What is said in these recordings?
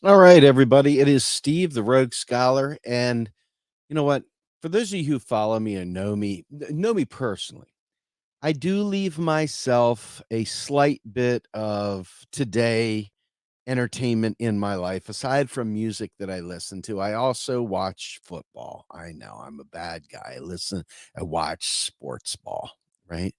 All right, everybody. It is Steve, the Rogue Scholar, and you know what? For those of you who follow me and know me personally, I do leave myself a slight bit of today entertainment in my life. Aside from music that I listen to, I also watch football. I know I'm a bad guy. I watch sports ball, right?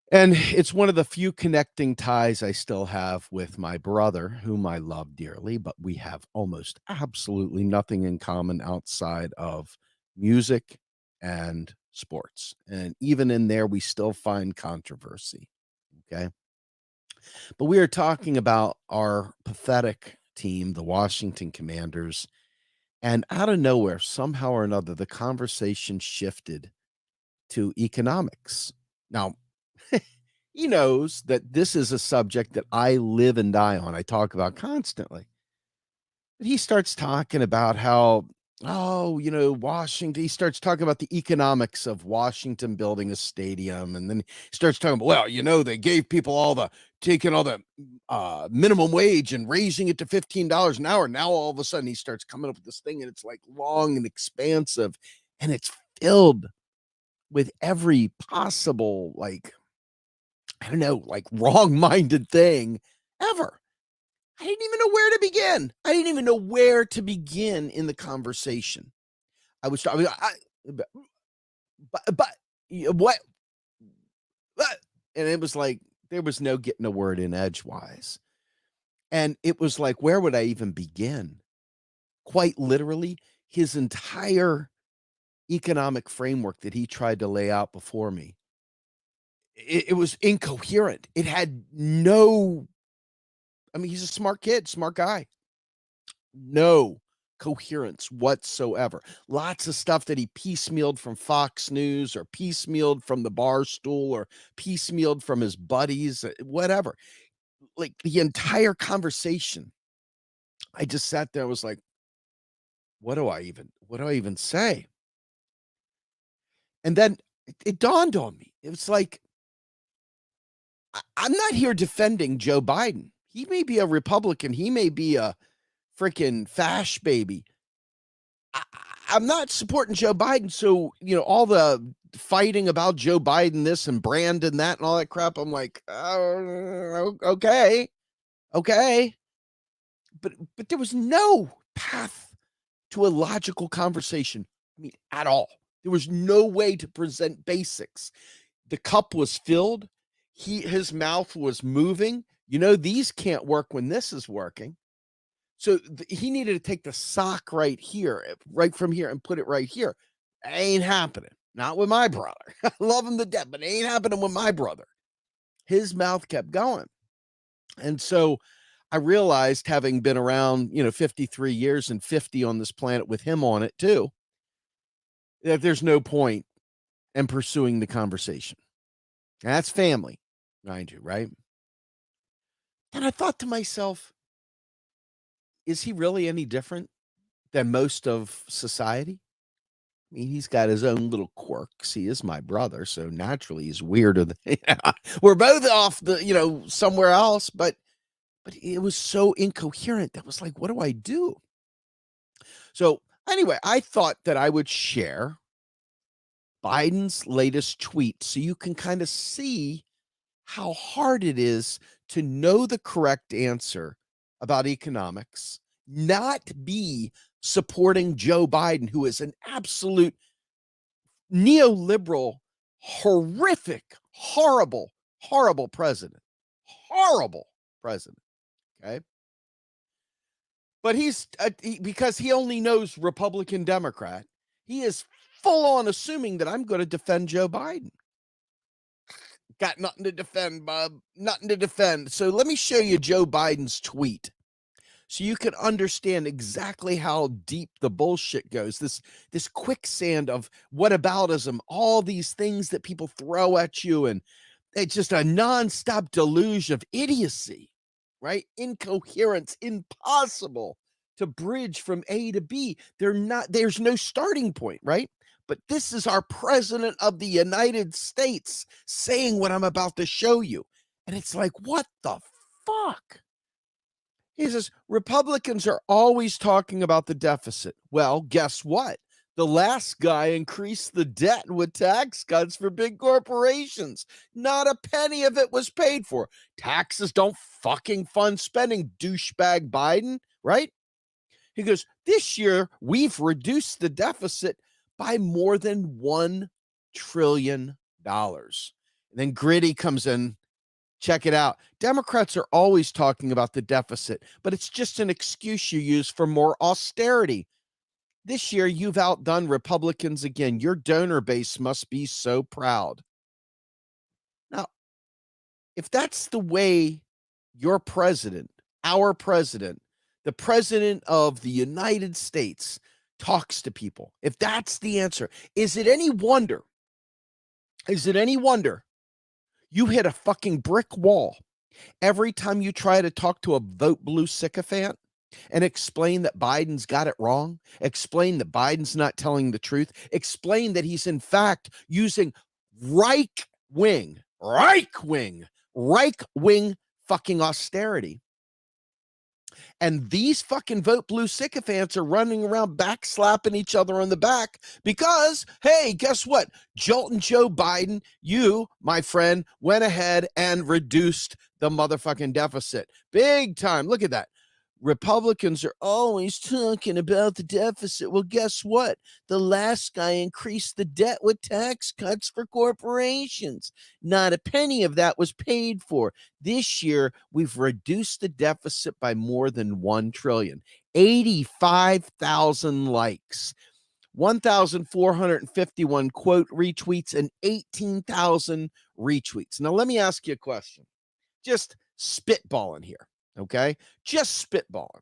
And it's one of the few connecting ties I still have with my brother, whom I love dearly, but we have almost absolutely nothing in common outside of music and sports. And even in there, we still find controversy. Okay. But we are talking about our pathetic team, the Washington Commanders. And out of nowhere, somehow or another, the conversation shifted to economics. Now, he knows that this is a subject that I live and die on. I talk about constantly. But he starts talking about how, oh, Washington, he starts talking about the economics of Washington building a stadium. And then he starts talking about, well, they gave people taking all the minimum wage and raising it to $15 an hour. Now, all of a sudden, he starts coming up with this thing and it's like long and expansive and it's filled with every possible, like, I don't know, like wrong-minded thing ever. I didn't even know where to begin. I didn't even know where to begin in the conversation. I was talking, but what? And it was like there was no getting a word in edgewise. And it was like, where would I even begin? Quite literally, his entire economic framework that he tried to lay out before me, it was incoherent. It had no, I mean, he's a smart kid, smart guy. No coherence whatsoever. Lots of stuff that he piecemealed from Fox News or piecemealed from the bar stool or piecemealed from his buddies, whatever. Like the entire conversation, I just sat there. I was like, what do I even say? And then it dawned on me. It was like, I'm not here defending Joe Biden. He may be a Republican. He may be a freaking fash baby. I'm not supporting Joe Biden. So, all the fighting about Joe Biden, this and Brandon, that, and all that crap. I'm like, okay. But there was no path to a logical conversation. I mean, at all. There was no way to present basics. The cup was filled. His mouth was moving. These can't work when this is working. So he needed to take the sock right here, right from here, and put it right here. Ain't happening. Not with my brother. I love him to death, but it ain't happening with my brother. His mouth kept going. And so I realized, having been around, 53 years and 50 on this planet with him on it too, that there's no point in pursuing the conversation. And that's family, mind you, right? And I thought to myself, is he really any different than most of society? I mean, he's got his own little quirks. He is my brother, so naturally he's weirder than we're both off the, somewhere else, but it was so incoherent. That was like, what do I do? So anyway, I thought that I would share Biden's latest tweet so you can kind of see how hard it is to know the correct answer about economics, not be supporting Joe Biden, who is an absolute neoliberal, horrific, horrible president. Horrible president. Okay. But because he only knows Republican Democrat, he is full on assuming that I'm going to defend Joe Biden. Got nothing to defend, bub. Nothing to defend. So let me show you Joe Biden's tweet so you can understand exactly how deep the bullshit goes. This quicksand of whataboutism, all these things that people throw at you, and it's just a nonstop deluge of idiocy, right? Incoherence, impossible to bridge from A to B. There's no starting point, right? But this is our president of the United States saying what I'm about to show you. And it's like, what the fuck? He says, Republicans are always talking about the deficit. Well, guess what? The last guy increased the debt with tax cuts for big corporations. Not a penny of it was paid for. Taxes don't fucking fund spending, douchebag Biden, right? He goes, this year we've reduced the deficit by more than $1 trillion. And then Gritty comes in. Check it out. Democrats are always talking about the deficit, but it's just an excuse you use for more austerity. This year, you've outdone Republicans again. Your donor base must be so proud. Now, if that's the way your president, our president, the president of the United States talks to people, if that's the answer, is it any wonder? Is it any wonder you hit a fucking brick wall every time you try to talk to a vote blue sycophant and explain that Biden's got it wrong, explain that Biden's not telling the truth, explain that he's in fact using right wing fucking austerity. And these fucking vote blue sycophants are running around backslapping each other on the back because, hey, guess what? Joltin' Joe Biden, you, my friend, went ahead and reduced the motherfucking deficit. Big time. Look at that. Republicans are always talking about the deficit. Well, guess what? The last guy increased the debt with tax cuts for corporations. Not a penny of that was paid for. This year, we've reduced the deficit by more than $1 trillion. 85,000 likes, 1,451 quote retweets, and 18,000 retweets. Now, let me ask you a question. Just spitballing here. Okay, just spitballing.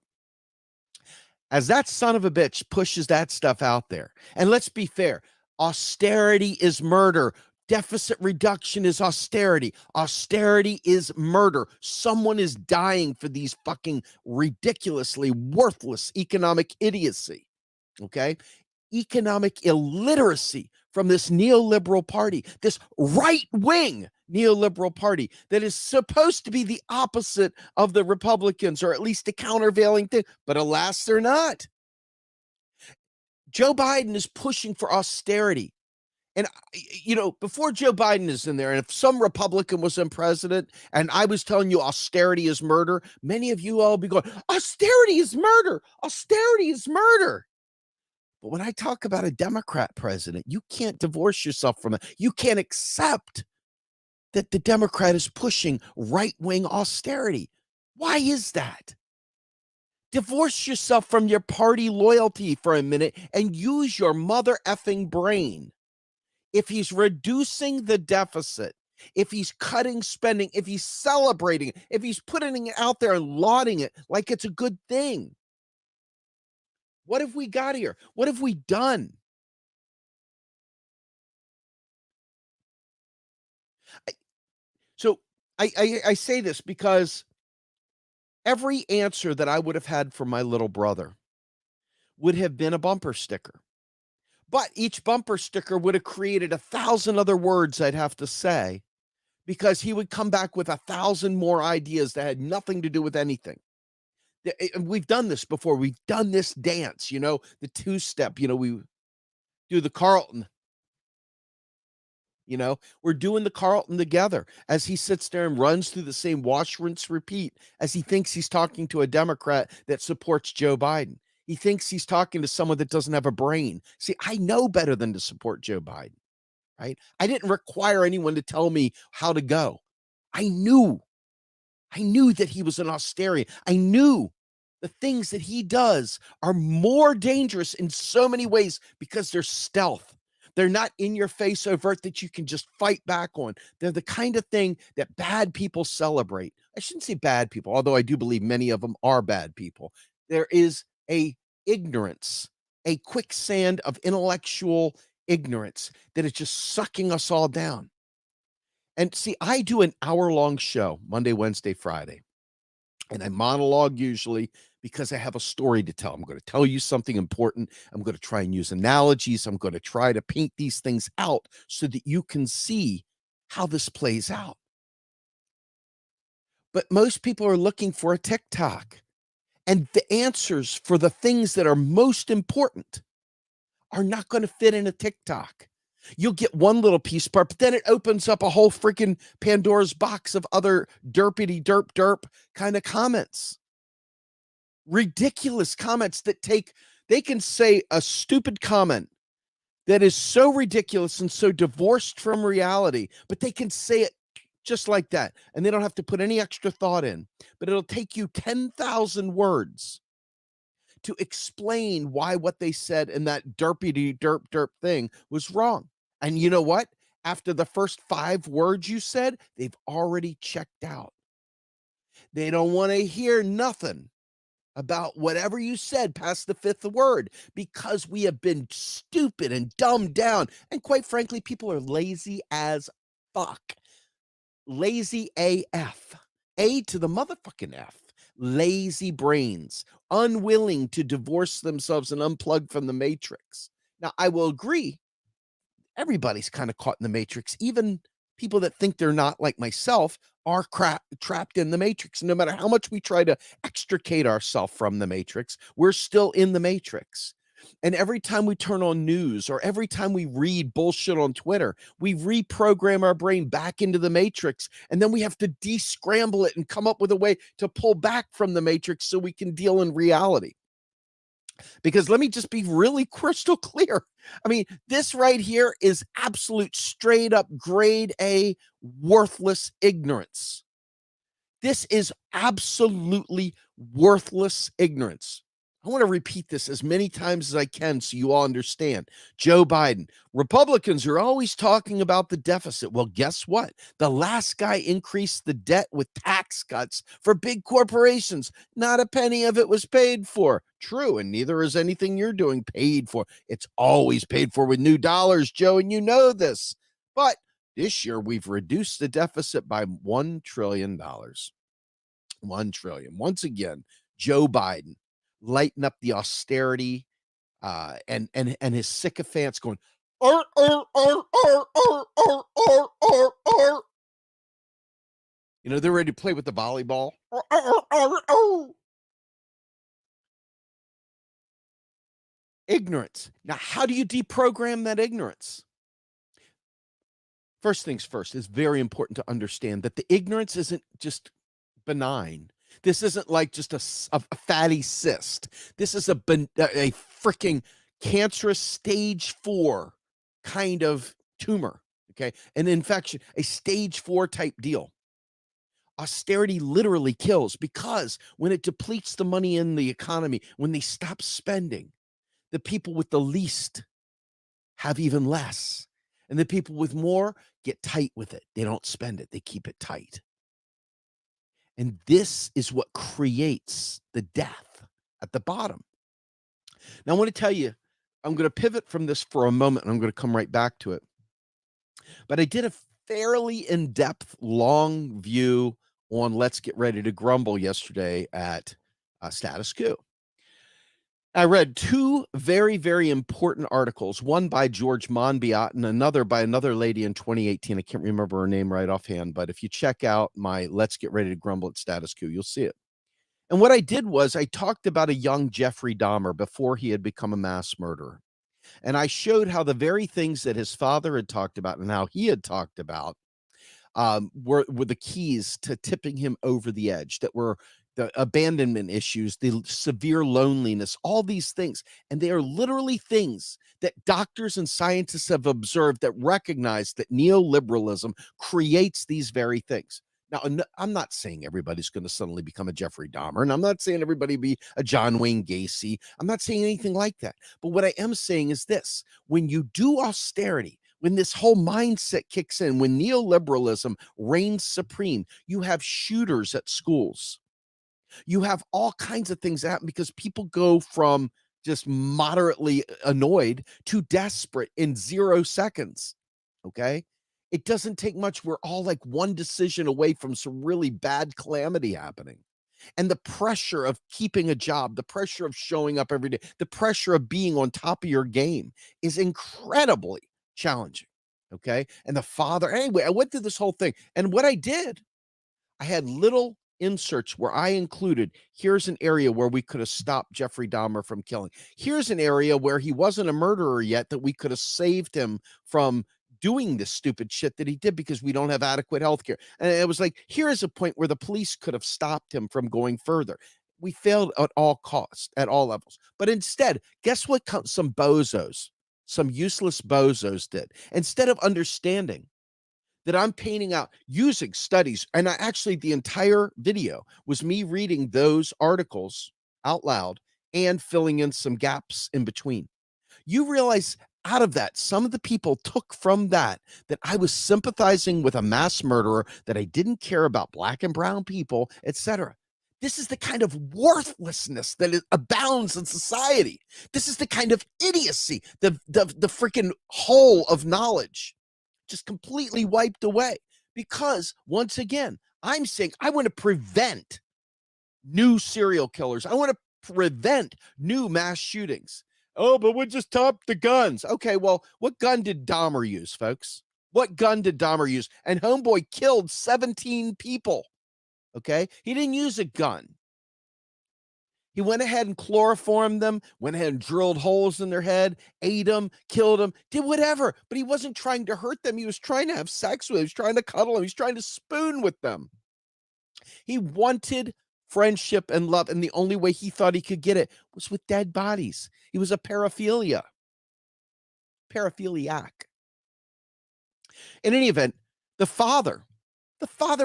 As that son of a bitch pushes that stuff out there, and let's be fair, austerity is murder. Deficit reduction is austerity. Austerity is murder. Someone is dying for these fucking ridiculously worthless economic idiocy. Okay, economic illiteracy from this neoliberal party, this right-wing neoliberal party that is supposed to be the opposite of the Republicans, or at least a countervailing thing, but alas, they're not. Joe Biden is pushing for austerity. And, before Joe Biden is in there, and if some Republican was in president and I was telling you austerity is murder, many of you all be going, austerity is murder. Austerity is murder. But when I talk about a Democrat president, you can't divorce yourself from it. You can't accept that the Democrat is pushing right-wing austerity. Why is that? Divorce yourself from your party loyalty for a minute and use your mother effing brain. If he's reducing the deficit, if he's cutting spending, if he's celebrating it, if he's putting it out there and lauding it like it's a good thing, what have we got here? What have we done? I say this because every answer that I would have had for my little brother would have been a bumper sticker. But each bumper sticker would have created 1,000 other words I'd have to say because he would come back with 1,000 more ideas that had nothing to do with anything. We've done this before. We've done this dance, the two-step, we do the Carlton. We're doing the Carlton together as he sits there and runs through the same wash, rinse, repeat as he thinks he's talking to a Democrat that supports Joe Biden. He thinks he's talking to someone that doesn't have a brain. See, I know better than to support Joe Biden, right? I didn't require anyone to tell me how to go. I knew that he was an austerian. I knew the things that he does are more dangerous in so many ways because they're stealth. They're not in your face overt that you can just fight back on. They're the kind of thing that bad people celebrate. I shouldn't say bad people, although I do believe many of them are bad people. There is a ignorance, a quicksand of intellectual ignorance that is just sucking us all down. And see, I do an hour-long show, Monday, Wednesday, Friday. And I monologue usually because I have a story to tell. I'm going to tell you something important. I'm going to try and use analogies. I'm going to try to paint these things out so that you can see how this plays out. But most people are looking for a TikTok. And the answers for the things that are most important are not going to fit in a TikTok. You'll get one little piece part, but then it opens up a whole freaking Pandora's box of other derpity derp derp kind of comments. Ridiculous comments they can say a stupid comment that is so ridiculous and so divorced from reality, but they can say it just like that. And they don't have to put any extra thought in, but it'll take you 10,000 words to explain why what they said in that derpity derp derp thing was wrong. And you know what? After the first 5 words you said, they've already checked out. They don't want to hear nothing about whatever you said past the 5th word because we have been stupid and dumbed down. And quite frankly, people are lazy as fuck. Lazy AF. A to the motherfucking F. Lazy brains, unwilling to divorce themselves and unplug from the matrix. Now, I will agree, everybody's kind of caught in the matrix. Even people that think they're not, like myself, are trapped in the matrix. No matter how much we try to extricate ourselves from the matrix, we're still in the matrix. And every time we turn on news or every time we read bullshit on Twitter, we reprogram our brain back into the matrix. And then we have to descramble it and come up with a way to pull back from the matrix so we can deal in reality. Because let me just be really crystal clear. I mean, this right here is absolute straight up grade A worthless ignorance. This is absolutely worthless ignorance. I want to repeat this as many times as I can so you all understand. Joe Biden, Republicans are always talking about the deficit. Well, guess what? The last guy increased the debt with tax cuts for big corporations. Not a penny of it was paid for. True, and neither is anything you're doing paid for. It's always paid for with new dollars, Joe, and you know this. But this year, we've reduced the deficit by $1 trillion. $1 trillion. Once again, Joe Biden lighten up the austerity and his sycophants going, ar, ar, ar, ar, ar, ar, ar, ar, ar. You know, they're ready to play with the volleyball. Ar, ar, ar, ar. Ignorance. Now, how do you deprogram that ignorance? First things first, it's very important to understand that the ignorance isn't just benign. This isn't like just a fatty cyst. This is a freaking cancerous stage 4 kind of tumor, okay? An infection, a stage 4 type deal. Austerity literally kills because when it depletes the money in the economy, when they stop spending, the people with the least have even less. And the people with more get tight with it. They don't spend it. They keep it tight. And this is what creates the death at the bottom. Now, I want to tell you, I'm going to pivot from this for a moment, and I'm going to come right back to it. But I did a fairly in-depth, long view on Let's Get Ready to Grumble yesterday at Status Quo. I read 2 very, very important articles, one by George Monbiot and another by another lady in 2018. I can't remember her name right offhand, but if you check out my Let's Get Ready to Grumble at Status Quo, you'll see it. And what I did was I talked about a young Jeffrey Dahmer before he had become a mass murderer. And I showed how the very things that his father had talked about and how he had talked about were the keys to tipping him over the edge, that were the abandonment issues, the severe loneliness, all these things. And they are literally things that doctors and scientists have observed that recognize that neoliberalism creates these very things. Now, I'm not saying everybody's going to suddenly become a Jeffrey Dahmer, and I'm not saying everybody be a John Wayne Gacy. I'm not saying anything like that. But what I am saying is this: when you do austerity, when this whole mindset kicks in, when neoliberalism reigns supreme, you have shooters at schools. You have all kinds of things that happen because people go from just moderately annoyed to desperate in 0 seconds. Okay. It doesn't take much. We're all like one decision away from some really bad calamity happening. And the pressure of keeping a job, the pressure of showing up every day, the pressure of being on top of your game is incredibly challenging. Okay. And the father, anyway, I went through this whole thing. And what I did, I had little inserts where I included, here's an area where we could have stopped Jeffrey Dahmer from killing. Here's an area where he wasn't a murderer yet that we could have saved him from doing this stupid shit that he did because we don't have adequate health care. And it was like, here is a point where the police could have stopped him from going further. We failed at all costs, at all levels. But instead, guess what some bozos, some useless bozos did? Instead of understanding that I'm painting out using studies, and the entire video was me reading those articles out loud and filling in some gaps in between. You realize out of that, some of the people took from that I was sympathizing with a mass murderer, that I didn't care about black and brown people, etc. This is the kind of worthlessness that abounds in society. This is the kind of idiocy, the freaking hole of knowledge just completely wiped away. Because once again, I'm saying I want to prevent new serial killers. I want to prevent new mass shootings. Oh, but we just top the guns. Okay, well, what gun did Dahmer use, folks? What gun did Dahmer use? And homeboy killed 17 people. Okay, he didn't use a gun. He went ahead and chloroformed them, went ahead and drilled holes in their head, ate them, killed them, did whatever. But he wasn't trying to hurt them. He was trying to have sex with them. He was trying to cuddle them. He was trying to spoon with them. He wanted friendship and love, and the only way he thought he could get it was with dead bodies. He was a paraphiliac. In any event, the father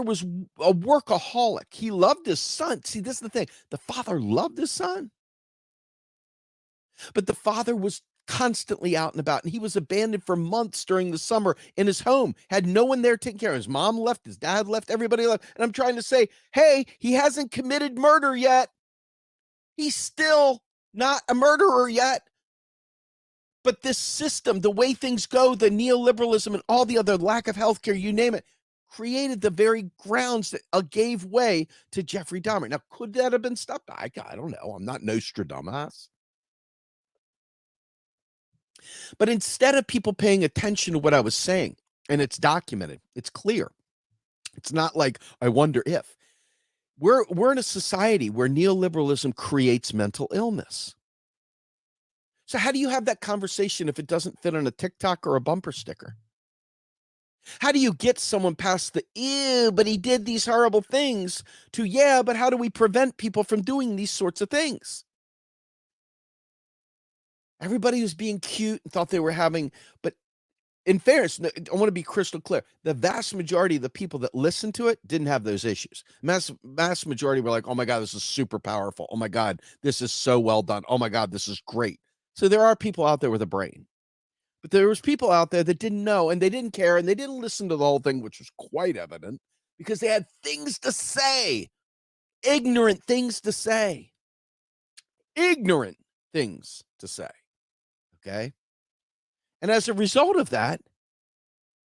was a workaholic. He loved his son. See, this is the thing. The father loved his son. But the father was constantly out and about, and he was abandoned for months during the summer in his home, had no one there taking care of him. His mom left, his dad left, everybody left. And I'm trying to say, hey, he hasn't committed murder yet. He's still not a murderer yet. But this system, the way things go, the neoliberalism and all the other lack of healthcare, you name it, created the very grounds that gave way to Jeffrey Dahmer. Now, could that have been stopped? I don't know. I'm not Nostradamus. But instead of people paying attention to what I was saying, and it's documented, it's clear. It's not like, I wonder if. We're in a society where neoliberalism creates mental illness. So how do you have that conversation if it doesn't fit on a TikTok or a bumper sticker? How do you get someone past the, ew, but he did these horrible things, to, yeah, but how do we prevent people from doing these sorts of things? Everybody was being cute and thought they were having, but in fairness, I want to be crystal clear. The vast majority of the people that listened to it didn't have those issues. Mass majority were like, oh my God, this is super powerful. Oh my God, this is so well done. Oh my God, this is great. So there are people out there with a brain. But there was people out there that didn't know, and they didn't care, and they didn't listen to the whole thing, which was quite evident, because they had things to say, ignorant things to say, okay? And as a result of that,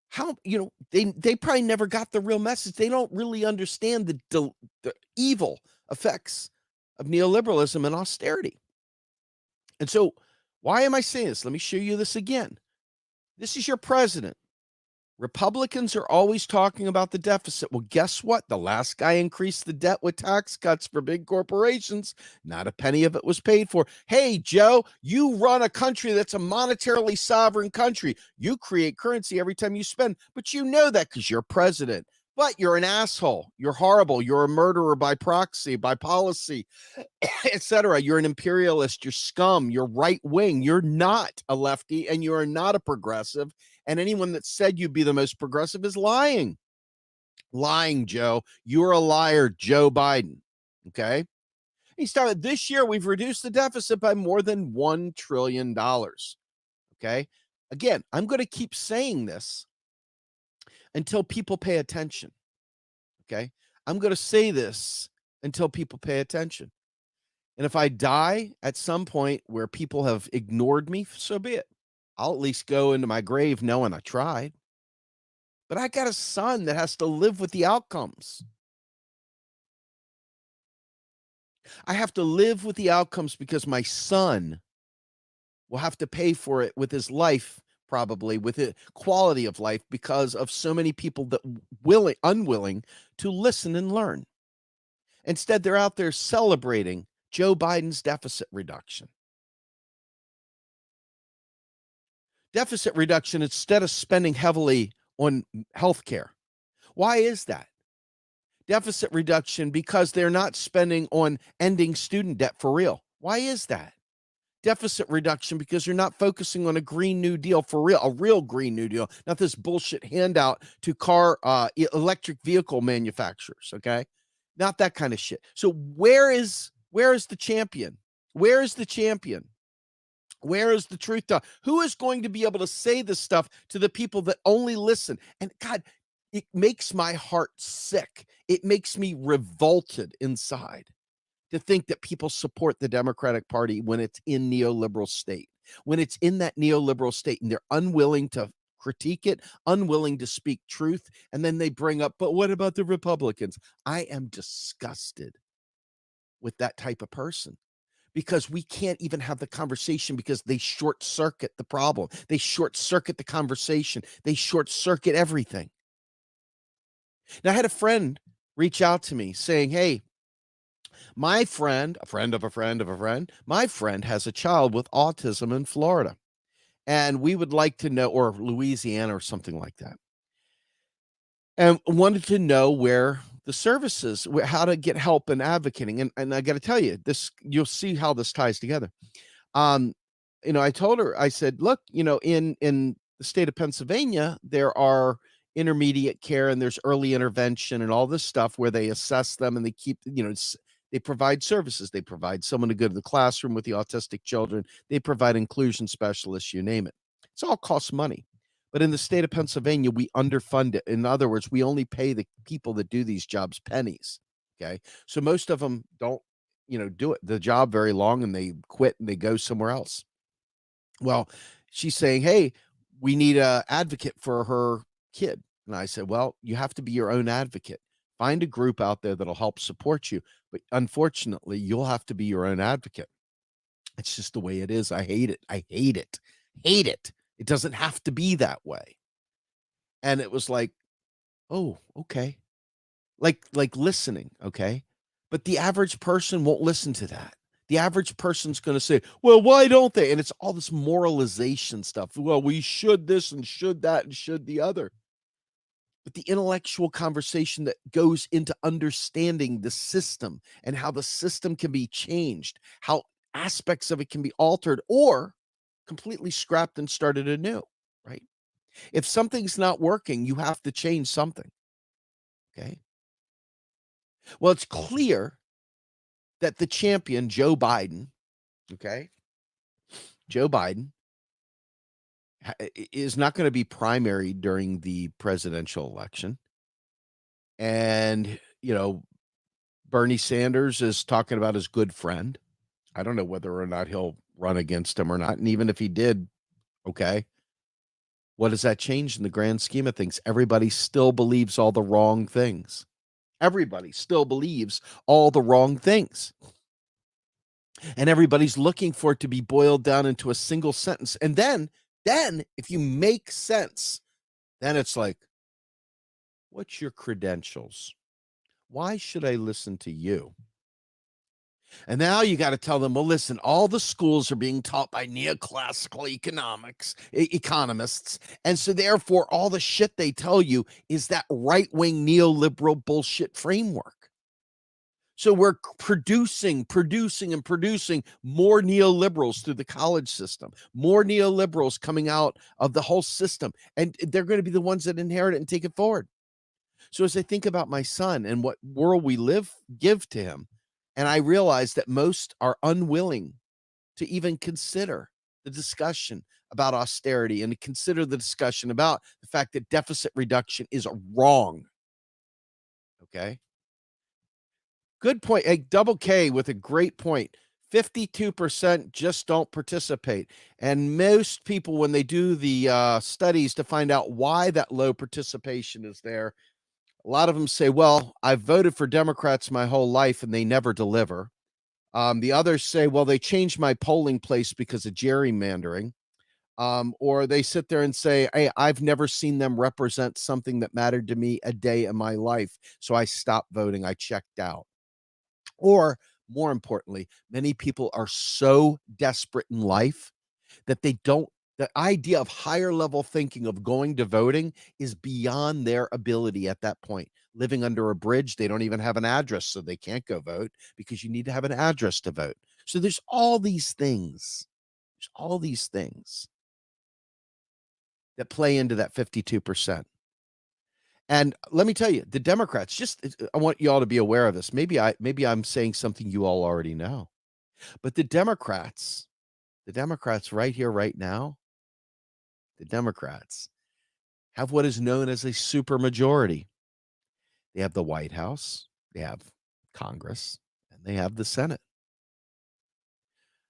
how, they probably never got the real message. They don't really understand the evil effects of neoliberalism and austerity. And so, why am I saying this? Let me show you this again. This is your president. Republicans are always talking about the deficit. Well, guess what? The last guy increased the debt with tax cuts for big corporations. Not a penny of it was paid for. Hey, Joe, you run a country that's a monetarily sovereign country. You create currency every time you spend, but you know that because you're president. But you're an asshole. You're horrible. You're a murderer by proxy, by policy, etc. You're an imperialist. You're scum. You're right wing. You're not a lefty, and you are not a progressive. And anyone that said you'd be the most progressive is lying. Lying, Joe. You're a liar, Joe Biden. Okay? He started this year. We've reduced the deficit by more than $1 trillion. Okay? Again, I'm going to keep saying this until people pay attention. Okay? I'm going to say this until people pay attention. And if I die at some point where people have ignored me, so be it. I'll at least go into my grave knowing I tried. But I got a son that has to live with the outcomes. I have to live with the outcomes because my son will have to pay for it with his life, probably with the quality of life, because of so many people that unwilling to listen and learn. Instead, they're out there celebrating Joe Biden's deficit reduction. Deficit reduction instead of spending heavily on healthcare. Why is that? Deficit reduction because they're not spending on ending student debt for real. Why is that? Deficit reduction because you're not focusing on a Green New Deal for real, a real Green New Deal, not this bullshit handout to electric vehicle manufacturers, okay? Not that kind of shit. So where is the champion? Where is the champion? Where is the truth? Who is going to be able to say this stuff to the people that only listen? And God, it makes my heart sick. It makes me revolted inside to think that people support the Democratic Party when it's in neoliberal state, when it's in that neoliberal state and they're unwilling to critique it, unwilling to speak truth. And then they bring up, but what about the Republicans? I am disgusted with that type of person because we can't even have the conversation because they short circuit the problem. They short circuit the conversation. They short circuit everything. Now, I had a friend reach out to me saying, hey, my friend, a friend of a friend of a friend, my friend has a child with autism in Florida. And we would like to know, or Louisiana or something like that. And wanted to know where the services, how to get help in advocating. And I got to tell you, this, you'll see how this ties together. I told her, I said, look, in the state of Pennsylvania, there are intermediate care and there's early intervention and all this stuff where they assess them and they keep, they provide services. They provide someone to go to the classroom with the autistic children. They provide inclusion specialists, you name it. It's all costs money. But in the state of Pennsylvania, we underfund it. In other words, we only pay the people that do these jobs pennies. Okay. So most of them don't, do the job very long and they quit and they go somewhere else. Well, she's saying, hey, we need an advocate for her kid. And I said, well, you have to be your own advocate. Find a group out there that'll help support you. But unfortunately, you'll have to be your own advocate. It's just the way it is. I hate it. I hate it. Hate it. It doesn't have to be that way. And it was like, oh, okay. Like listening, okay? But the average person won't listen to that. The average person's going to say, well, why don't they? And it's all this moralization stuff. Well, we should this and should that and should the other. But the intellectual conversation that goes into understanding the system and how the system can be changed, how aspects of it can be altered or completely scrapped and started anew, right? If something's not working, you have to change something. Okay. Well, it's clear that the champion, Joe Biden, okay, Joe Biden is not going to be primary during the presidential election. And, Bernie Sanders is talking about his good friend. I don't know whether or not he'll run against him or not. And even if he did, okay, what does that change in the grand scheme of things? Everybody still believes all the wrong things. Everybody still believes all the wrong things. And everybody's looking for it to be boiled down into a single sentence. And then if you make sense, then it's like, what's your credentials? Why should I listen to you? And now you got to tell them, well, listen, all the schools are being taught by neoclassical economists. And so therefore, all the shit they tell you is that right-wing neoliberal bullshit framework. So we're producing more neoliberals through the college system, more neoliberals coming out of the whole system. And they're going to be the ones that inherit it and take it forward. So as I think about my son and what world we give to him, and I realize that most are unwilling to even consider the discussion about austerity and to consider the discussion about the fact that deficit reduction is wrong. Okay. Good point. A double K with a great point. 52% just don't participate. And most people, when they do the studies to find out why that low participation is there, a lot of them say, well, I've voted for Democrats my whole life and they never deliver. The others say, well, they changed my polling place because of gerrymandering. Or they sit there and say, hey, I've never seen them represent something that mattered to me a day in my life. So I stopped voting. I checked out. Or more importantly, many people are so desperate in life that they don't the idea of higher level thinking of going to voting is beyond their ability at that point. Living under a bridge, they don't even have an address, so they can't go vote because you need to have an address to vote. So there's all these things. There's all these things that play into that 52%. And let me tell you, the Democrats, I want you all to be aware of this. Maybe I'm saying something you all already know. But the Democrats right here, right now, the Democrats have what is known as a supermajority. They have the White House, they have Congress, and they have the Senate.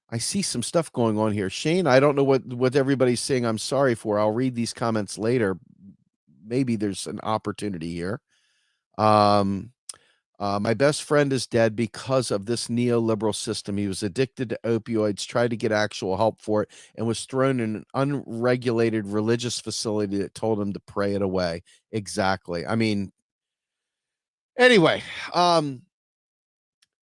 I see some stuff going on here. Shane, I don't know what everybody's saying. I'm sorry for. I'll read these comments later. Maybe there's an opportunity here. My best friend is dead because of this neoliberal system. He was addicted to opioids, tried to get actual help for it, and was thrown in an unregulated religious facility that told him to pray it away. Exactly. I mean, anyway,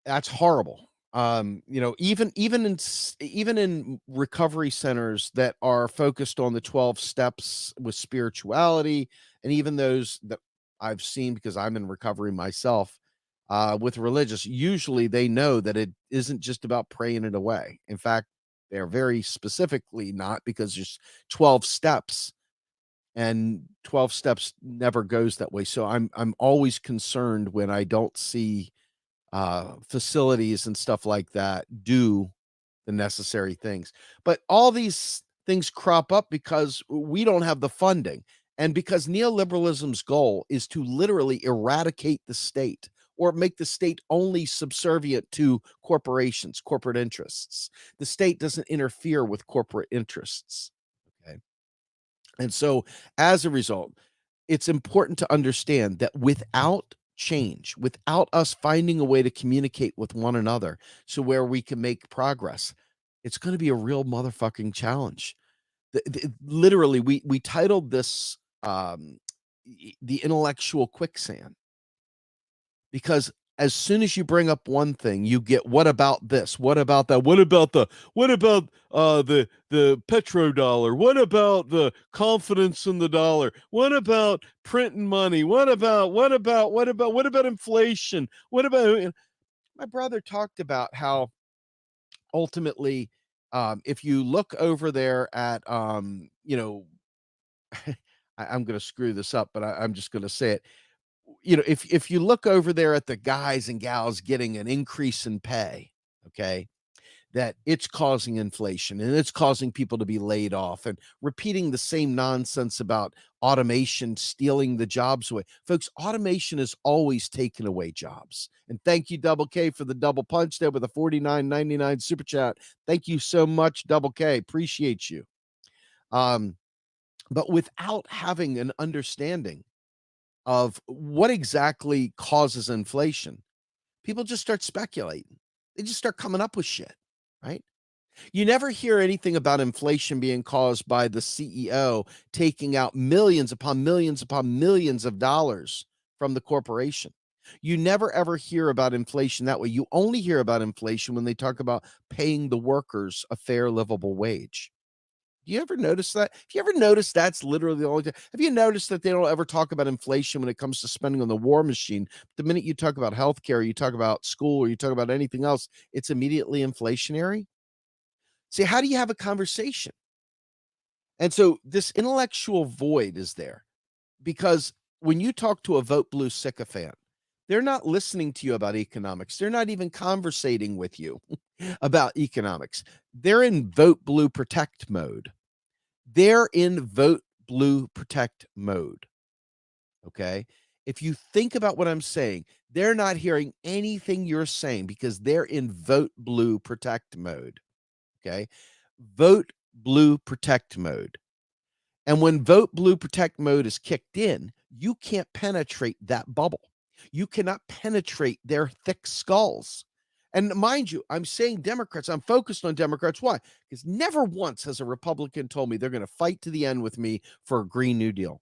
that's horrible. Even in recovery centers that are focused on the 12 steps with spirituality, and even those that I've seen because I'm in recovery myself, with religious, usually they know that it isn't just about praying it away. In fact, they're very specifically not, because there's 12 steps, and 12 steps never goes that way. So I'm always concerned when I don't see facilities and stuff like that do the necessary things. But all these things crop up because we don't have the funding, and because neoliberalism's goal is to literally eradicate the state, or make the state only subservient to corporations, corporate interests. The state doesn't interfere with corporate interests. Okay. And so as a result, it's important to understand that without change, without us finding a way to communicate with one another so where we can make progress, it's going to be a real motherfucking challenge. Literally, we titled this the intellectual quicksand, because as soon as you bring up one thing, you get, what about this? What about that? What about the petrodollar? What about the confidence in the dollar? What about printing money? What about inflation? What about My brother talked about how ultimately, if you look over there at I'm going to screw this up, but I'm just going to say it. If you look over there at the guys and gals getting an increase in pay, okay, that it's causing inflation and it's causing people to be laid off, and repeating the same nonsense about automation stealing the jobs away. Folks, automation has always taken away jobs. And thank you, Double K, for the double punch there with a 49.99 super chat. Thank you so much, Double K. Appreciate you. But without having an understanding of what exactly causes inflation, people just start speculating. They just start coming up with shit, right? You never hear anything about inflation being caused by the CEO taking out millions upon millions upon millions of dollars from the corporation. You never ever hear about inflation that way. You only hear about inflation when they talk about paying the workers a fair, livable wage. Do you ever notice that? Have you ever noticed that's literally the only time? Have you noticed that they don't ever talk about inflation when it comes to spending on the war machine? The minute you talk about healthcare, you talk about school, or you talk about anything else, it's immediately inflationary. See, how do you have a conversation? And so this intellectual void is there, because when you talk to a vote blue sycophant, they're not listening to you about economics. They're not even conversating with you about economics. They're in vote blue protect mode. They're in vote blue protect mode. Okay. If you think about what I'm saying, they're not hearing anything you're saying because they're in vote blue protect mode. Okay. Vote blue protect mode. And when vote blue protect mode is kicked in, you can't penetrate that bubble. You cannot penetrate their thick skulls. And mind you, I'm saying Democrats, I'm focused on Democrats. Why? Because never once has a Republican told me they're going to fight to the end with me for a Green New Deal.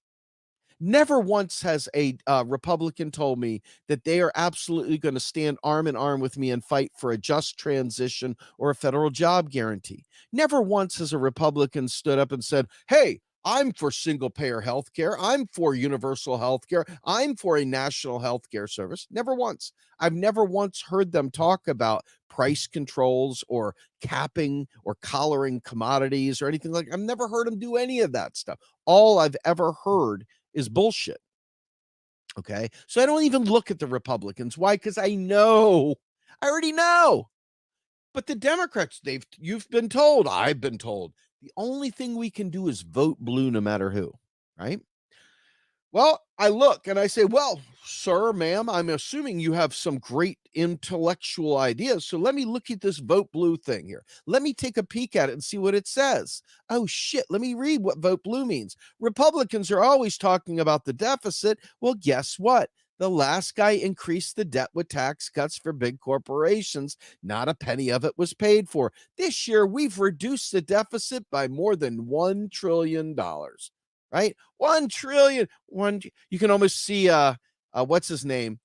Never once has a Republican told me that they are absolutely going to stand arm in arm with me and fight for a just transition or a federal job guarantee. Never once has a Republican stood up and said, hey, I'm for single payer health care. I'm for universal health care. I'm for a national health care service. Never once. I've never once heard them talk about price controls or capping or collaring commodities or anything like. I've never heard them do any of that stuff. All I've ever heard is bullshit. Okay. So I don't even look at the Republicans. Why? Because I already know. But the Democrats, you've been told, I've been told, the only thing we can do is vote blue no matter who, right? Well, I look and I say, well, sir, ma'am, I'm assuming you have some great intellectual ideas. So let me look at this vote blue thing here. Let me take a peek at it and see what it says. Oh, shit. Let me read what vote blue means. Republicans are always talking about the deficit. Well, guess what? The last guy increased the debt with tax cuts for big corporations. Not a penny of it was paid for. This year, we've reduced the deficit by more than $1 trillion. Right? 1 trillion. You can almost see what's his name?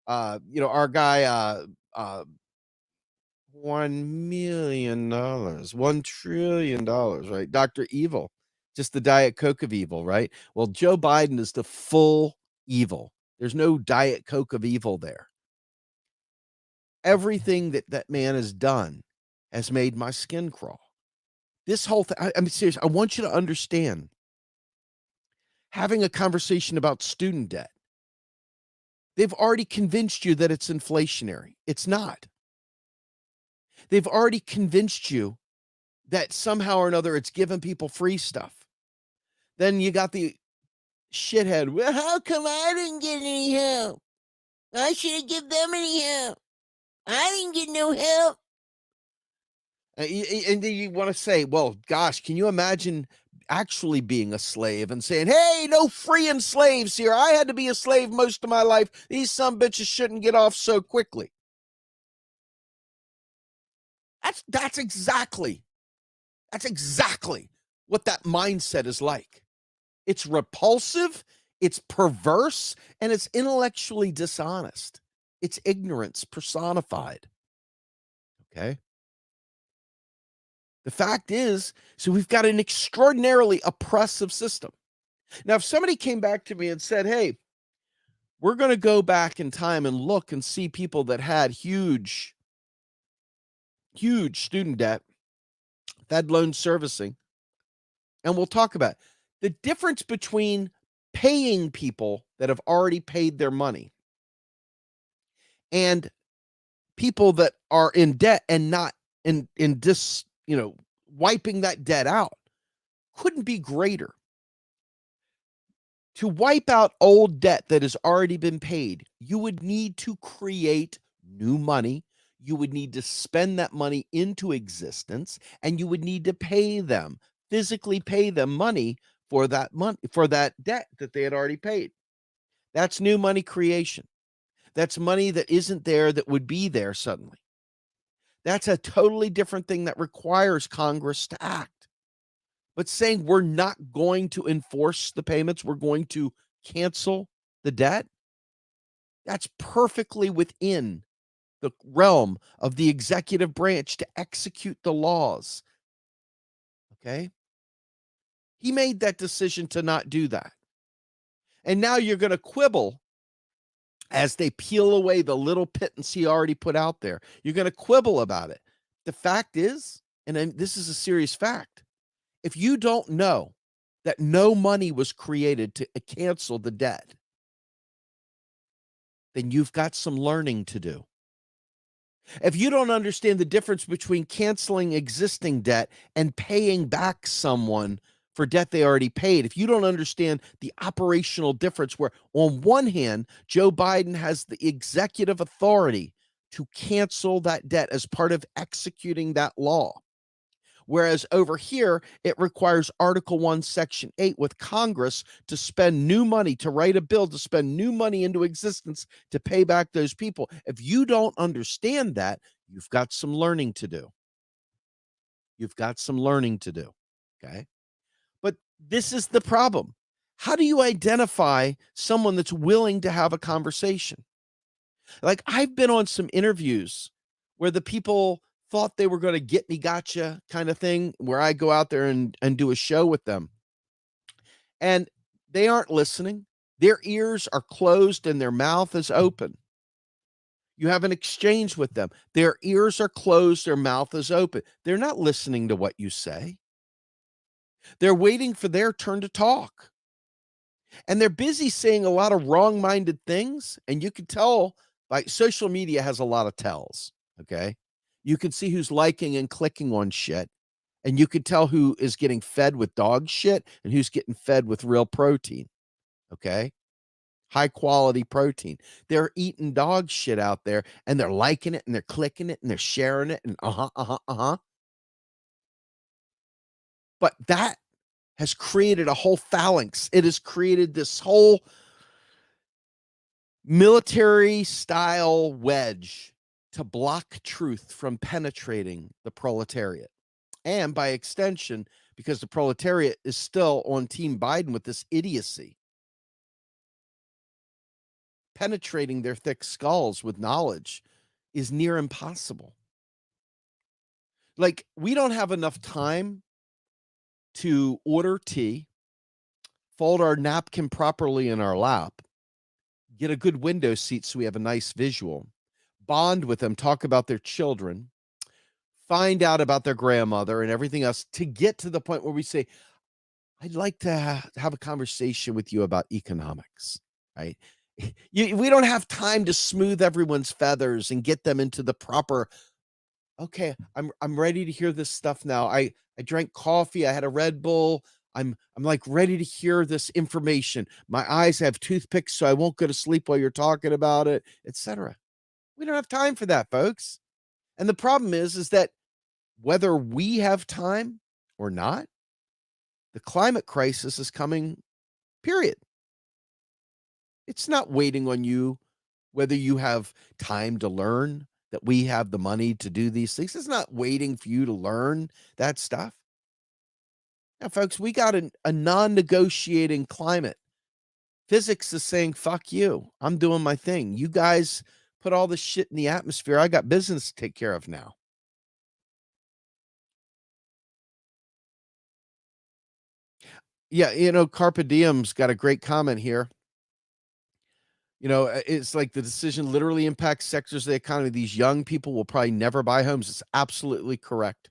Our guy $1 million, $1 trillion, right? Dr. Evil, just the Diet Coke of evil, right? Well, Joe Biden is the full evil. There's no Diet Coke of evil there. Everything that man has done has made my skin crawl. This whole thing, I'm serious. I want you to understand, having a conversation about student debt, they've already convinced you that it's inflationary. It's not. They've already convinced you that somehow or another it's giving people free stuff. Then you got the shithead, well, how come I didn't get any help? I should have given them any help. I didn't get no help. And then you want to say, well, gosh, can you imagine actually being a slave and saying, hey, no freeing slaves here. I had to be a slave most of my life. These sumbitches shouldn't get off so quickly. That's exactly what that mindset is like. It's repulsive, it's perverse, and it's intellectually dishonest. It's ignorance personified. Okay? The fact is, so we've got an extraordinarily oppressive system. Now, if somebody came back to me and said, hey, we're going to go back in time and look and see people that had huge student debt, Fed loan servicing, and we'll talk about it. The difference between paying people that have already paid their money and people that are in debt and not in wiping that debt out couldn't be greater. To wipe out old debt that has already been paid, you would need to create new money. You would need to spend that money into existence, and you would need to pay them, physically pay them money for that debt that they had already paid. That's new money creation. That's money that isn't there that would be there suddenly. That's a totally different thing that requires Congress to act. But saying we're not going to enforce the payments, we're going to cancel the debt, that's perfectly within the realm of the executive branch to execute the laws. Okay? He made that decision to not do that. And now you're going to quibble as they peel away the little pittance he already put out there. You're going to quibble about it. The fact is, and this is a serious fact, if you don't know that no money was created to cancel the debt, then you've got some learning to do. If you don't understand the difference between canceling existing debt and paying back someone for debt they already paid, if you don't understand the operational difference where on one hand, Joe Biden has the executive authority to cancel that debt as part of executing that law. Whereas over here, it requires Article 1, Section 8 with Congress to spend new money, to write a bill, to spend new money into existence to pay back those people. If you don't understand that, you've got some learning to do. You've got some learning to do. Okay. But this is the problem. How do you identify someone that's willing to have a conversation? Like, I've been on some interviews where the people thought they were going to get me gotcha kind of thing, where I go out there and do a show with them, and they aren't listening. Their ears are closed and their mouth is open. You have an exchange with them. Their ears are closed, their mouth is open. They're not listening to what you say. They're waiting for their turn to talk. And they're busy saying a lot of wrong-minded things, and you can tell by social media has a lot of tells, okay? You can see who's liking and clicking on shit, and you can tell who is getting fed with dog shit and who's getting fed with real protein, okay? High quality protein. They're eating dog shit out there, and they're liking it, and they're clicking it, and they're sharing it, and But that has created a whole phalanx. It has created this whole military style wedge to block truth from penetrating the proletariat. And by extension, because the proletariat is still on Team Biden with this idiocy, penetrating their thick skulls with knowledge is near impossible. Like, we don't have enough time to order tea, fold our napkin properly in our lap, get a good window seat so we have a nice visual, bond with them, talk about their children, find out about their grandmother and everything else to get to the point where we say, I'd like to have a conversation with you about economics, right? We don't have time to smooth everyone's feathers and get them into the proper, okay, I'm ready to hear this stuff now. I drank coffee, I had a Red Bull. I'm like ready to hear this information. My eyes have toothpicks so I won't go to sleep while you're talking about it, etc. We don't have time for that, folks. And the problem is that whether we have time or not, the climate crisis is coming, period. It's not waiting on you, whether you have time to learn that we have the money to do these things. It's not waiting for you to learn that stuff. Now, folks, we got a non-negotiating climate. Physics is saying, fuck you. I'm doing my thing. You guys put all this shit in the atmosphere. I got business to take care of now. Yeah, Carpe Diem's got a great comment here. It's like the decision literally impacts sectors of the economy. These young people will probably never buy homes. It's absolutely correct.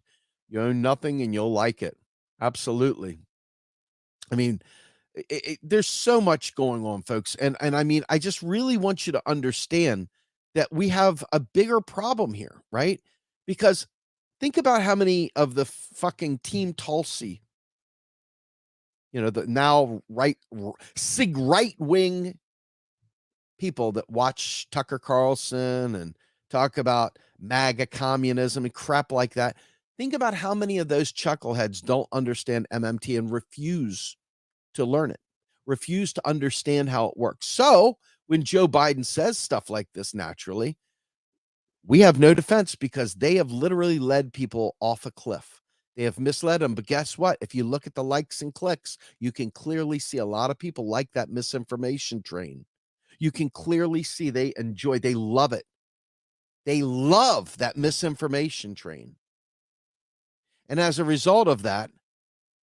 You own nothing and you'll like it. Absolutely. I mean, there's so much going on, folks. And I mean, I just really want you to understand that we have a bigger problem here, right? Because think about how many of the fucking Team Tulsi, the now right wing people that watch Tucker Carlson and talk about MAGA communism and crap like that. Think about how many of those chuckleheads don't understand MMT and refuse to learn it, refuse to understand how it works. So when Joe Biden says stuff like this, naturally, we have no defense because they have literally led people off a cliff. They have misled them. But guess what? If you look at the likes and clicks, you can clearly see a lot of people like that misinformation train. You can clearly see they love it. They love that misinformation train. And as a result of that,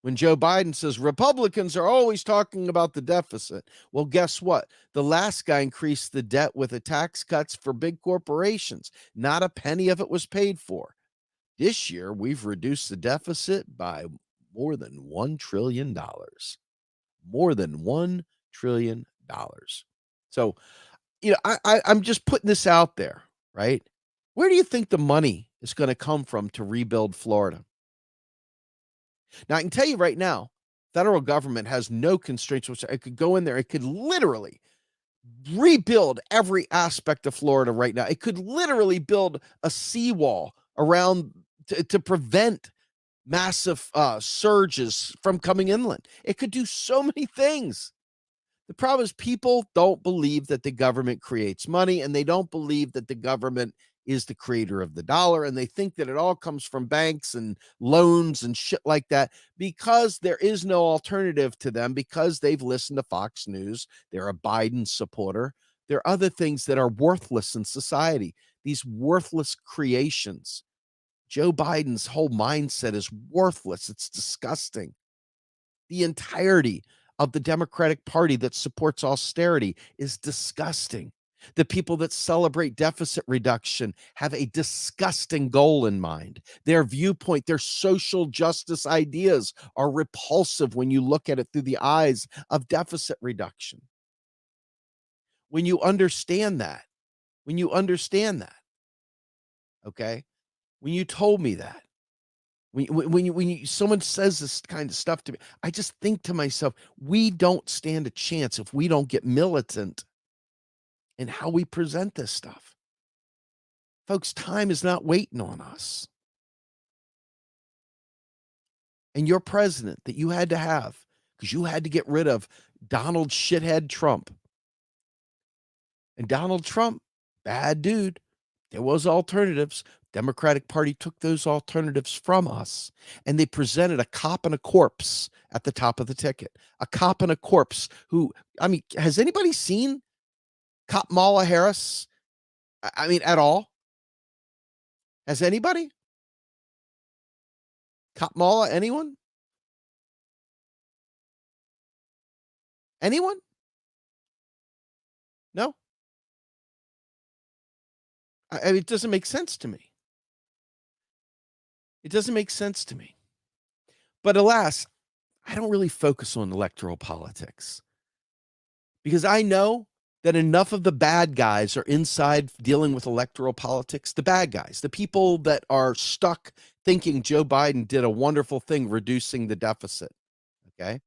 when Joe Biden says Republicans are always talking about the deficit, well, guess what? The last guy increased the debt with the tax cuts for big corporations. Not a penny of it was paid for. This year, we've reduced the deficit by more than $1 trillion. More than $1 trillion. So, I'm just putting this out there, right? Where do you think the money is going to come from to rebuild Florida? Now, I can tell you right now, federal government has no constraints. Which it could go in there. It could literally rebuild every aspect of Florida right now. It could literally build a seawall around to prevent massive surges from coming inland. It could do so many things. The problem is people don't believe that the government creates money, and they don't believe that the government is the creator of the dollar, and they think that it all comes from banks and loans and shit like that because there is no alternative to them, because they've listened to Fox News. They're a Biden supporter. There are other things that are worthless in society, these worthless creations. Joe Biden's whole mindset is worthless. It's disgusting. The entirety of the Democratic Party that supports austerity is disgusting. The people that celebrate deficit reduction have a disgusting goal in mind. Their viewpoint, their social justice ideas are repulsive when you look at it through the eyes of deficit reduction. When you understand that, when you understand that, okay, when you told me that, when someone says this kind of stuff to me, I just think to myself, we don't stand a chance if we don't get militant in how we present this stuff. Folks, time is not waiting on us. And your president that you had to have, because you had to get rid of Donald shithead Trump. And Donald Trump, bad dude. There was alternatives. Democratic Party took those alternatives from us, and they presented a cop and a corpse at the top of the ticket. A cop and a corpse who, I mean, has anybody seen Kamala Harris? I mean, at all? Has anybody? Kamala, anyone? Anyone? No? I mean, it doesn't make sense to me. It doesn't make sense to me. But alas, I don't really focus on electoral politics because I know that enough of the bad guys are inside dealing with electoral politics. The bad guys, the people that are stuck thinking Joe Biden did a wonderful thing reducing the deficit. Okay.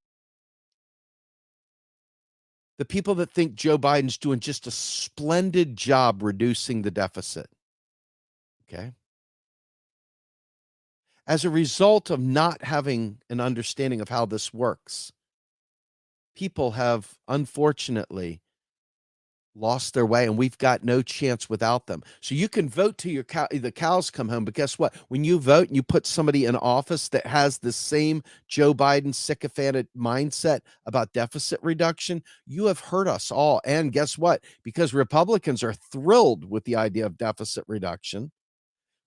The people that think Joe Biden's doing just a splendid job reducing the deficit. Okay. As a result of not having an understanding of how this works, people have unfortunately lost their way, and we've got no chance without them. So you can vote till the cows come home, but guess what? When you vote and you put somebody in office that has the same Joe Biden sycophantic mindset about deficit reduction, you have hurt us all. And guess what? Because Republicans are thrilled with the idea of deficit reduction,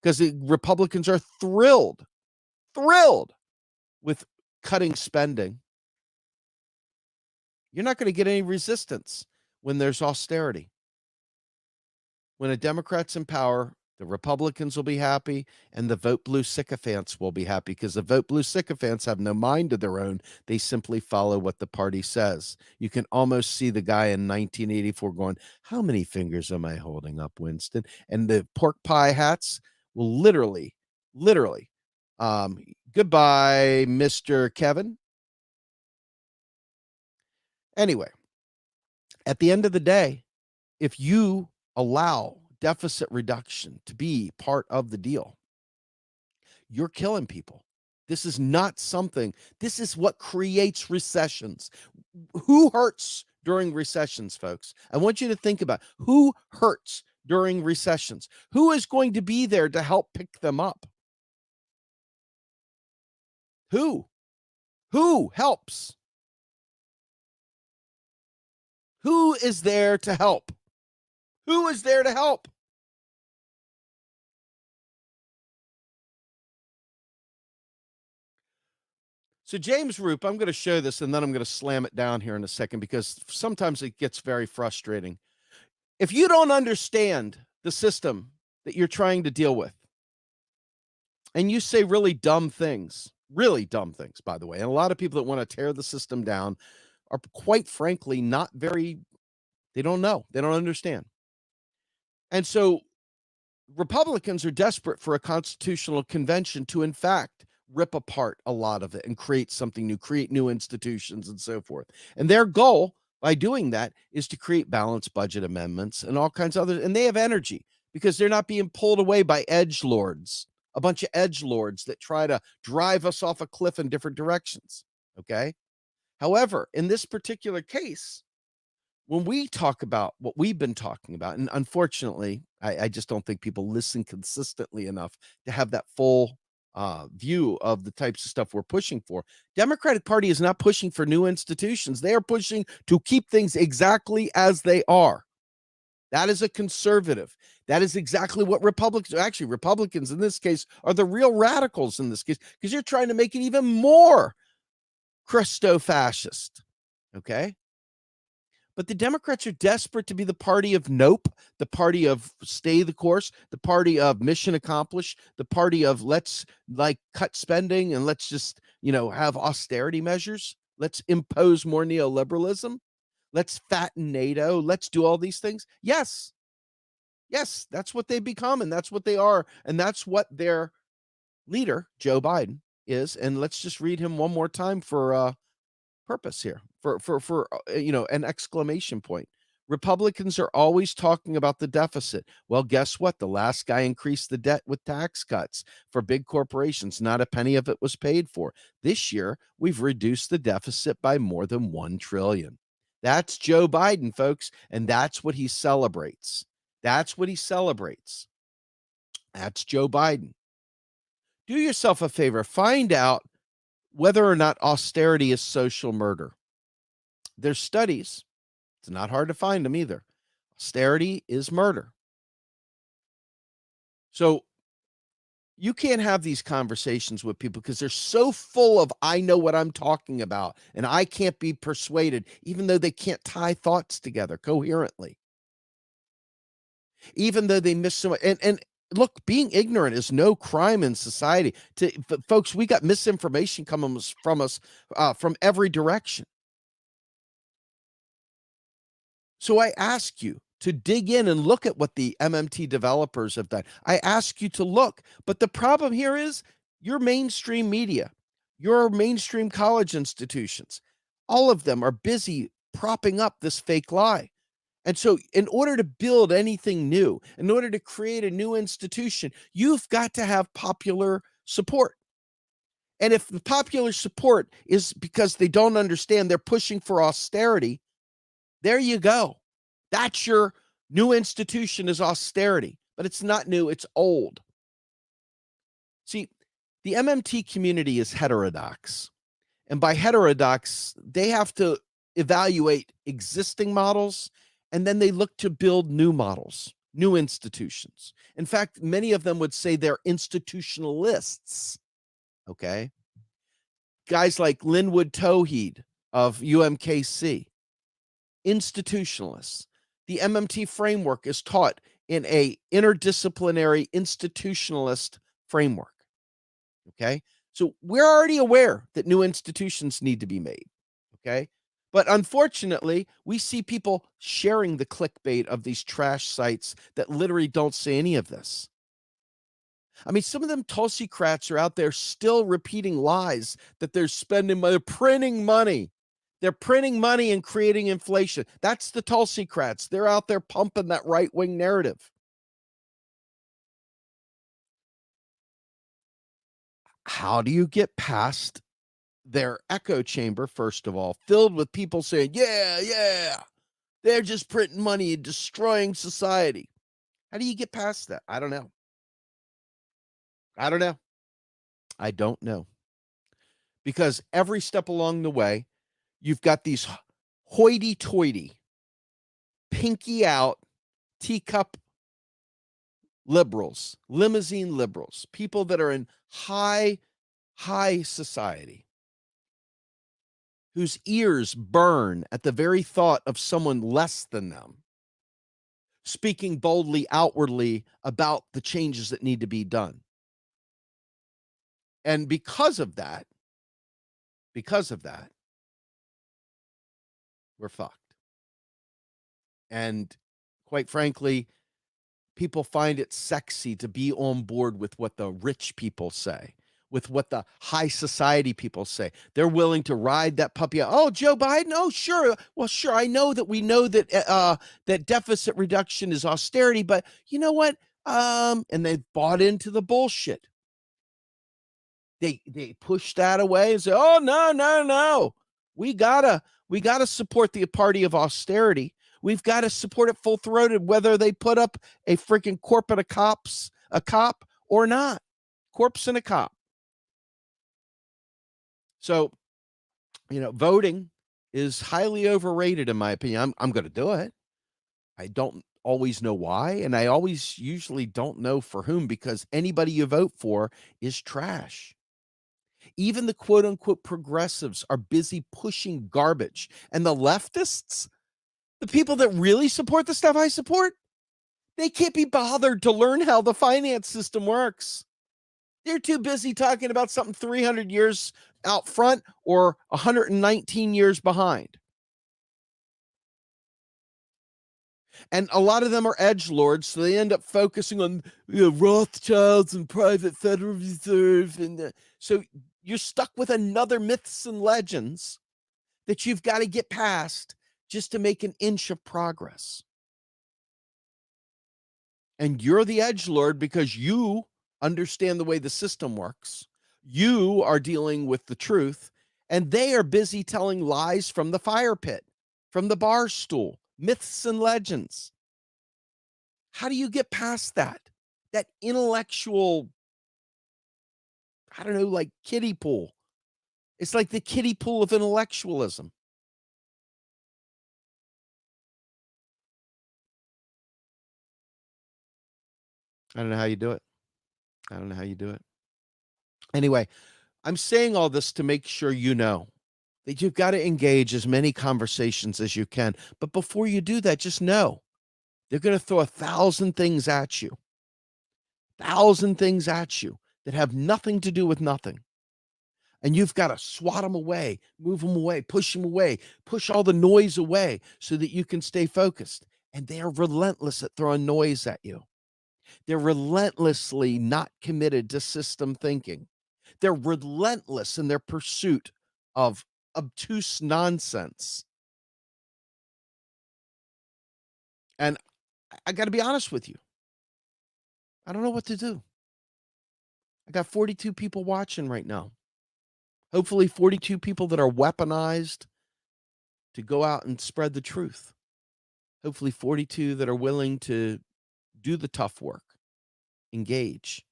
because the Republicans are thrilled with cutting spending. You're not going to get any resistance when there's austerity. When a Democrat's in power, the Republicans will be happy and the vote blue sycophants will be happy, because the vote blue sycophants have no mind of their own. They simply follow what the party says. You can almost see the guy in 1984 going, "How many fingers am I holding up, Winston?" And the pork pie hats will literally, goodbye, Mr. Kevin. Anyway, at the end of the day, if you allow deficit reduction to be part of the deal, you're killing people. This is not something, this is what creates recessions. Who hurts during recessions, folks? I want you to think about who hurts during recessions. Who is going to be there to help pick them up? Who? Who helps? Who is there to help? Who is there to help? So James Roop, I'm going to show this and then I'm going to slam it down here in a second, because sometimes it gets very frustrating. If you don't understand the system that you're trying to deal with, and you say really dumb things, by the way, and a lot of people that want to tear the system down are quite frankly not very, they don't know, they don't understand. And so Republicans are desperate for a constitutional convention to, in fact, rip apart a lot of it and create something new, create new institutions and so forth. And their goal by doing that is to create balanced budget amendments and all kinds of other, and they have energy because they're not being pulled away by edge lords, a bunch of edge lords that try to drive us off a cliff in different directions. Okay. However, in this particular case, when we talk about what we've been talking about, and unfortunately, I just don't think people listen consistently enough to have that full view of the types of stuff we're pushing for. Democratic Party is not pushing for new institutions. They are pushing to keep things exactly as they are. That is a conservative. That is exactly what Republicans, actually Republicans in this case, are the real radicals in this case, because you're trying to make it even more Christo-fascist. Okay? But the Democrats are desperate to be the party of nope, the party of stay the course, the party of mission accomplished, the party of let's like cut spending and let's just, have austerity measures. Let's impose more neoliberalism. Let's fatten NATO. Let's do all these things. Yes. Yes, that's what they become and that's what they are. And that's what their leader, Joe Biden, is. And let's just read him one more time for purpose here, for an exclamation point. Republicans are always talking about the deficit. Well, guess what? The last guy increased the debt with tax cuts for big corporations. Not a penny of it was paid for. This year, we've reduced the deficit by more than $1 trillion. That's Joe Biden, folks, and that's what he celebrates. That's what he celebrates. That's Joe Biden. Do yourself a favor. Find out whether or not austerity is social murder. There's studies. It's not hard to find them either. Austerity is murder. So you can't have these conversations with people because they're so full of, I know what I'm talking about, and I can't be persuaded, even though they can't tie thoughts together coherently. Even though they miss so much. And look, being ignorant is no crime in society. Folks, we got misinformation coming from us from every direction. So I ask you to dig in and look at what the MMT developers have done. I ask you to look. But the problem here is your mainstream media, your mainstream college institutions, all of them are busy propping up this fake lie. And so in order to build anything new, in order to create a new institution, you've got to have popular support. And if the popular support is because they don't understand, they're pushing for austerity, there you go. That's your new institution is austerity, but it's not new, it's old. See, the MMT community is heterodox. And by heterodox, they have to evaluate existing models and then they look to build new models, new institutions. In fact, many of them would say they're institutionalists. Okay. Guys like Linwood Towheed of UMKC, institutionalists. The MMT framework is taught in a interdisciplinary institutionalist framework. Okay. So we're already aware that new institutions need to be made. Okay. But unfortunately, we see people sharing the clickbait of these trash sites that literally don't say any of this. I mean, some of them Tulsi-crats are out there still repeating lies that they're spending money, they're printing money. They're printing money and creating inflation. That's the Tulsi-crats. They're out there pumping that right-wing narrative. How do you get past their echo chamber, first of all, filled with people saying, yeah, they're just printing money and destroying society? How do you get past that? I don't know. I don't know. Because every step along the way, you've got these hoity-toity, pinky out, teacup liberals, limousine liberals, people that are in high society, whose ears burn at the very thought of someone less than them speaking boldly outwardly about the changes that need to be done. And because of that, we're fucked. And quite frankly, people find it sexy to be on board with what the rich people say, with what the high society people say. They're willing to ride that puppy out. Oh, Joe Biden? Oh, sure. Well, sure. I know that we know that that deficit reduction is austerity, but you know what? And they've bought into the bullshit. They push that away and say, "Oh, no. We gotta support the party of austerity We've got to support it full-throated, whether they put up a freaking corpse, a cop or not. Corpse and a cop. So, voting is highly overrated in my opinion. I'm going to do it. I don't always know why, and I always usually don't know for whom, because anybody you vote for is trash. Even the quote unquote progressives are busy pushing garbage, and the leftists, the people that really support the stuff I support, they can't be bothered to learn how the finance system works. They're too busy talking about something 300 years out front or 119 years behind. And a lot of them are edgelords, so they end up focusing on Rothschilds and private Federal Reserve. And so you're stuck with another myths and legends that you've got to get past just to make an inch of progress. And you're the edgelord because you understand the way the system works. You are dealing with the truth, and they are busy telling lies from the fire pit, from the bar stool, myths and legends. How do you get past that? That intellectual, I don't know, like kiddie pool. It's like the kiddie pool of intellectualism. I don't know how you do it. I don't know how you do it. Anyway, I'm saying all this to make sure you know that you've got to engage as many conversations as you can. But before you do that, just know they're going to throw 1,000 things at you. 1,000 things at you that have nothing to do with nothing. And you've got to swat them away, move them away, push all the noise away so that you can stay focused. And they are relentless at throwing noise at you. They're relentlessly not committed to system thinking. They're relentless in their pursuit of obtuse nonsense. And I got to be honest with you. I don't know what to do. I got 42 people watching right now. Hopefully 42 people that are weaponized to go out and spread the truth. Hopefully 42 that are willing to do the tough work, engage,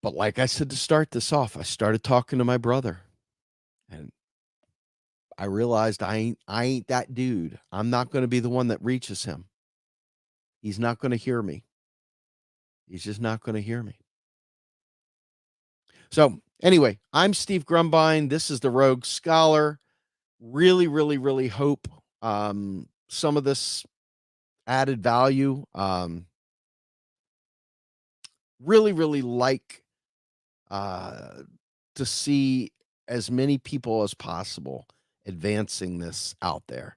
But like I said to start this off, I started talking to my brother, and I realized I ain't that dude. I'm not going to be the one that reaches him. He's not going to hear me. He's just not going to hear me. So anyway, I'm Steve Grumbine. This is the Rogue Scholar. Really, really, really hope some of this added value. Really, really like to see as many people as possible advancing this out there.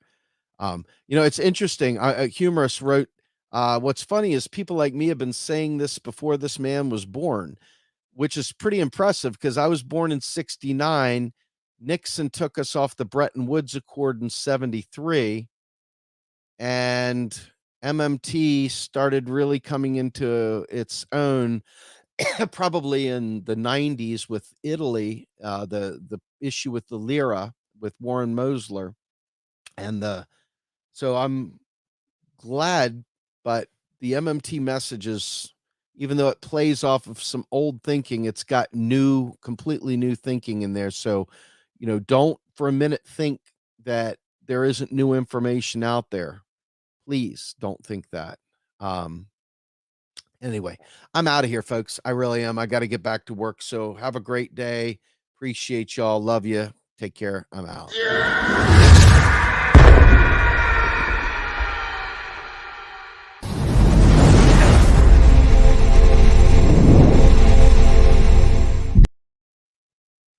It's interesting. A humorist wrote, what's funny is people like me have been saying this before this man was born, which is pretty impressive because I was born in 1969. Nixon took us off the Bretton Woods Accord in 1973. And MMT started really coming into its own probably in the 90s with Italy, the issue with the lira with Warren Mosler. And so I'm glad, but the MMT messages, even though it plays off of some old thinking, it's got completely new thinking in there. So, don't for a minute think that there isn't new information out there. Please don't think that. Anyway, I'm out of here, folks. I really am. I got to get back to work. So have a great day. Appreciate y'all. Love you. Take care. I'm out.